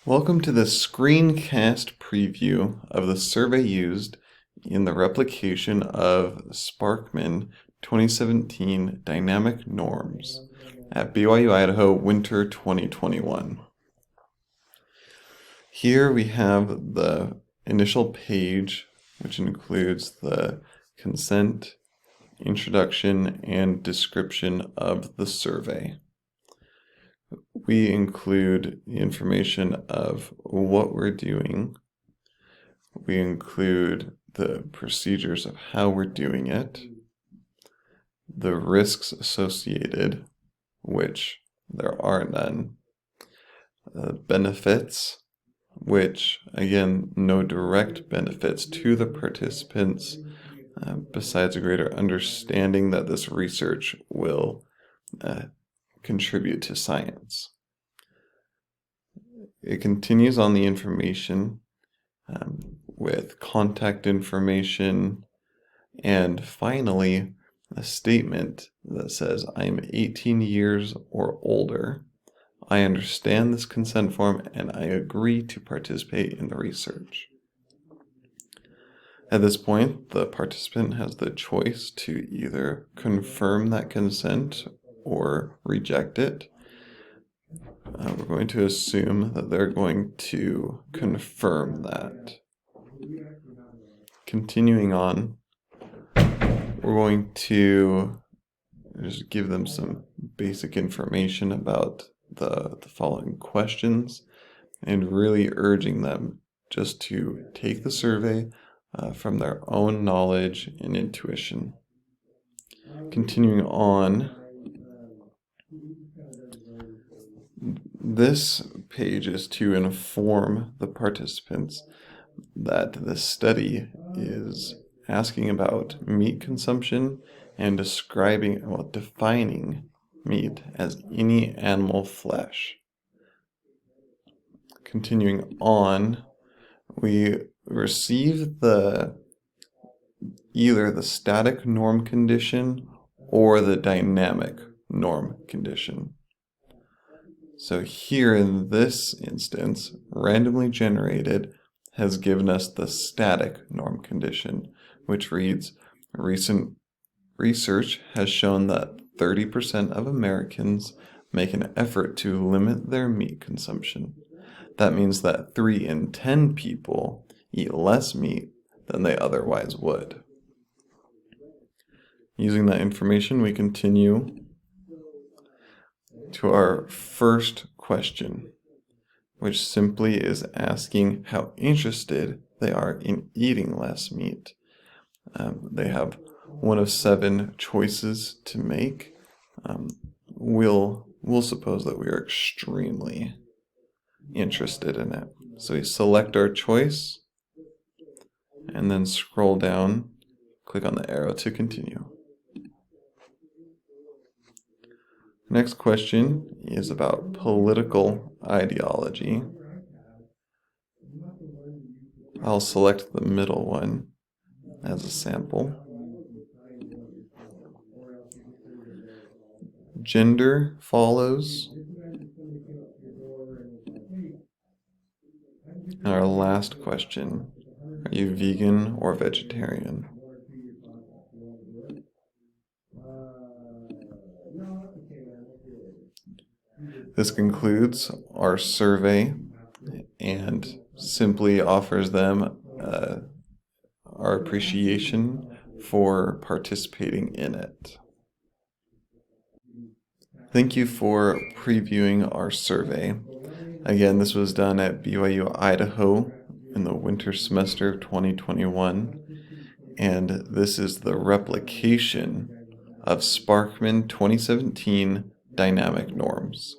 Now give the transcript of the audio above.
Welcome to the screencast preview of the survey used in the replication of Sparkman 2017 Dynamic Norms at BYU Idaho Winter 2021. Here we have the initial page, which includes the consent, introduction, and description of the survey. We include the information of what we're doing. We include the procedures of how we're doing it, the risks associated, which there are none, benefits, which again, no direct benefits to the participants, besides a greater understanding that this research will contribute to science. It continues on the information with contact information, and finally a statement that says, I am 18 years or older. I understand this consent form and I agree to participate in the research. At this point, the participant has the choice to either confirm that consent or reject it. We're going to assume that they're going to confirm that. Continuing on, we're going to just give them some basic information about the following questions and really urging them just to take the survey from their own knowledge and intuition. Continuing on, this page is to inform the participants that the study is asking about meat consumption and defining meat as any animal flesh. Continuing on, we receive either the static norm condition or the dynamic norm condition. So here in this instance, randomly generated has given us the static norm condition, which reads, recent research has shown that 30% of Americans make an effort to limit their meat consumption. That means that 3 in 10 people eat less meat than they otherwise would. Using that information, we continue to our first question, which simply is asking how interested they are in eating less meat. They have one of 7 choices to make. We'll suppose that we are extremely interested in it. So we select our choice and then scroll down, click on the arrow to continue. Next question is about political ideology. I'll select the middle one as a sample. Gender follows. And our last question, are you vegan or vegetarian? This concludes our survey and simply offers them our appreciation for participating in it. Thank you for previewing our survey. Again, this was done at BYU Idaho in the winter semester of 2021, and this is the replication of Sparkman 2017 Dynamic Norms.